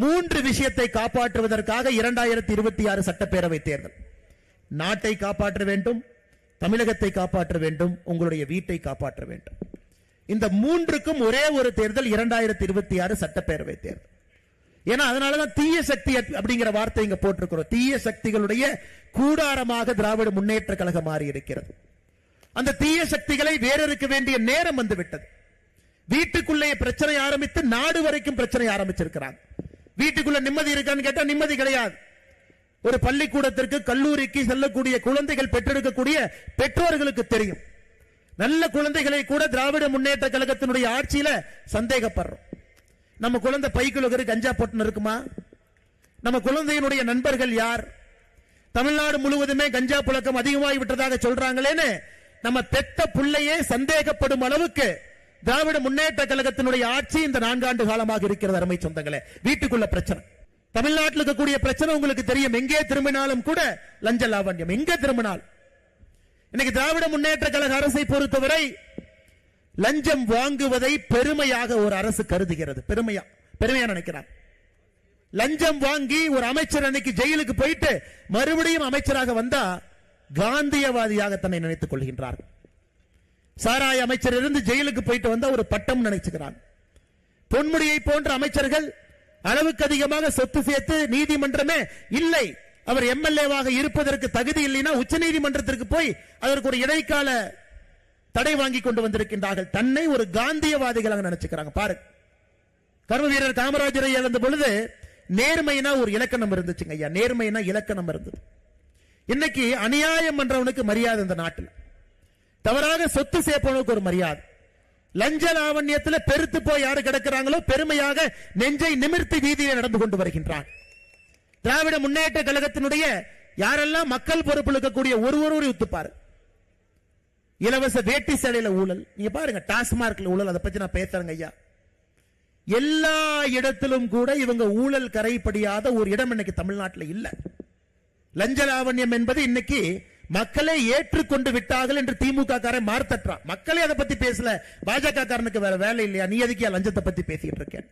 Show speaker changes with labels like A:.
A: மூன்று விஷயத்தை காப்பாற்றுவதற்காக 2026 சட்டப்பேரவை தேர்தல். நாட்டை காப்பாற்ற வேண்டும், தமிழகத்தை காப்பாற்ற வேண்டும், உங்களுடைய வீட்டை காப்பாற்ற வேண்டும். இந்த மூன்றுக்கும் ஒரே ஒரு தேர்தல் 2026 சட்டப்பேரவை தேர்தல். ஏன்னா அதனாலதான் தீய சக்தி அப்படிங்கிற வார்த்தை இங்க போட்டிருக்கிறோம். தீய சக்திகளுடைய கூடாரமாக திராவிட முன்னேற்ற கழகம் மாறி இருக்கிறது. அந்த தீய சக்திகளை வேறறுக்க வேண்டிய நேரம் வந்து விட்டது. வீட்டுக்குள்ளே பிரச்சனை ஆரம்பித்து நாடு வரைக்கும் பிரச்சனை ஆரம்பிச்சிருக்கிறாங்க. வீட்டுக்குள்ள நிம்மதி இருக்கான்னு கேட்டா நிம்மதி கிடையாது. ஒரு பள்ளிக்கூடத்திற்கு கல்லூரிக்கு செல்லக்கூடிய குழந்தைகள் பெற்றெடுக்கக்கூடிய பெற்றோர்களுக்கு தெரியும். நல்ல குழந்தைகளை கூட திராவிட முன்னேற்ற கழகத்தினுடைய ஆட்சியில சந்தேகப்படுறோம். நம்ம குழந்தை பைக்குள்ள கஞ்சா போட்டு இருக்குமா? நம்ம குழந்தையினுடைய நண்பர்கள் யார்? தமிழ்நாடு முழுவதுமே கஞ்சா புழக்கம் அதிகமாகி விட்டதாக சொல்றாங்களேன்னு நம்ம பெத்த பிள்ளையே சந்தேகப்படும் அளவுக்கு திராவிட முன்னேற்ற கழகத்தினுடைய ஆட்சி இந்த 4 ஆண்டு காலமாக இருக்கிறது. அருமை சொந்தங்களே, வீட்டுக்குள்ள பிரச்சனை, தமிழ்நாட்டில் இருக்கக்கூடிய பிரச்சனை உங்களுக்கு தெரியும். எங்கே திரும்பினாலும் கூட லஞ்ச லாவண்யம், எங்கே திரும்பினாலும். இன்னைக்கு திராவிட முன்னேற்ற கழக அரசை பொறுத்தவரை லஞ்சம் வாங்குவதை பெருமையாக ஒரு அரசு கருதுகிறது. பெருமையா நினைக்கிறார். லஞ்சம் வாங்கி ஒரு அமைச்சர் அன்னைக்கு ஜெயிலுக்கு போயிட்டு மறுபடியும் அமைச்சராக வந்தா காந்தியவாதியாக தன்னை நினைத்துக் கொள்கின்றார். சாராய அமைச்சர் இருந்து ஜெயிலுக்கு போயிட்டு வந்தா ஒரு பட்டம் நினைச்சுக்கிறார். பொன்முடியை போன்ற அமைச்சர்கள் அளவுக்கு அதிகமாக சொத்து சேர்த்து நீதிமன்றமே இல்லை, அவர் எம்எல்ஏவாக இருப்பதற்கு தகுதி இல்லைன்னா உச்ச நீதிமன்றத்திற்கு போய் அதற்கு ஒரு இடைக்கால தடை வாங்கி கொண்டு வந்திருக்கின்றார்கள். தன்னை ஒரு காந்தியவாதிகளாக நினைச்சுக்கிறாங்க. பாருங்க, கர்ம வீரர் காமராஜரை இழந்த பொழுது நேர்மைனா ஒரு இலக்கணம் இருந்துச்சுங்க ஐயா. நேர்மைனா இலக்கணம் இருந்தது. இன்னைக்கு அநியாயம் பண்றவனுக்கு மரியாதை இந்த நாட்டில், தவறாக சொத்து சேர்ப்பவனுக்கு ஒரு மரியாதை. லஞ்ச லாவண்யத்தில் பெருத்து போய் யாரு கிடக்கிறாங்களோ பெருமையாக நெஞ்சை நிமிர்த்தி வீதியில் நடந்து கொண்டு வருகின்றான். திராவிட முன்னேற்ற கழகத்தினுடைய யாரெல்லாம் மக்கள் பொறுப்பில் இருக்கக்கூடிய ஒருவரும் ஒத்துப்பாரு. இலவச வேட்டி சேலையில ஊழல், நீங்க பாருங்க. டாஸ்மார்க்ல ஊழல், அதை பத்தி நான் பேசுறேங்க ஐயா. எல்லா இடத்திலும் கூட இவங்க ஊழல் கரைப்படியாத ஒரு இடம் இன்னைக்கு தமிழ்நாட்டில் இல்ல. லஞ்ச லாவண்யம் என்பது இன்னைக்கு மக்களை ஏற்றுக்கொண்டு விட்டார்கள் என்று திமுக மார்த்தட்டான். மக்களே அதை பத்தி பேசல. பாஜக காரனுக்கு வேற வேலை இல்லையா? நீ எதுக்கு லஞ்சத்தை பத்தி பேசிட்டு இருக்கேன்?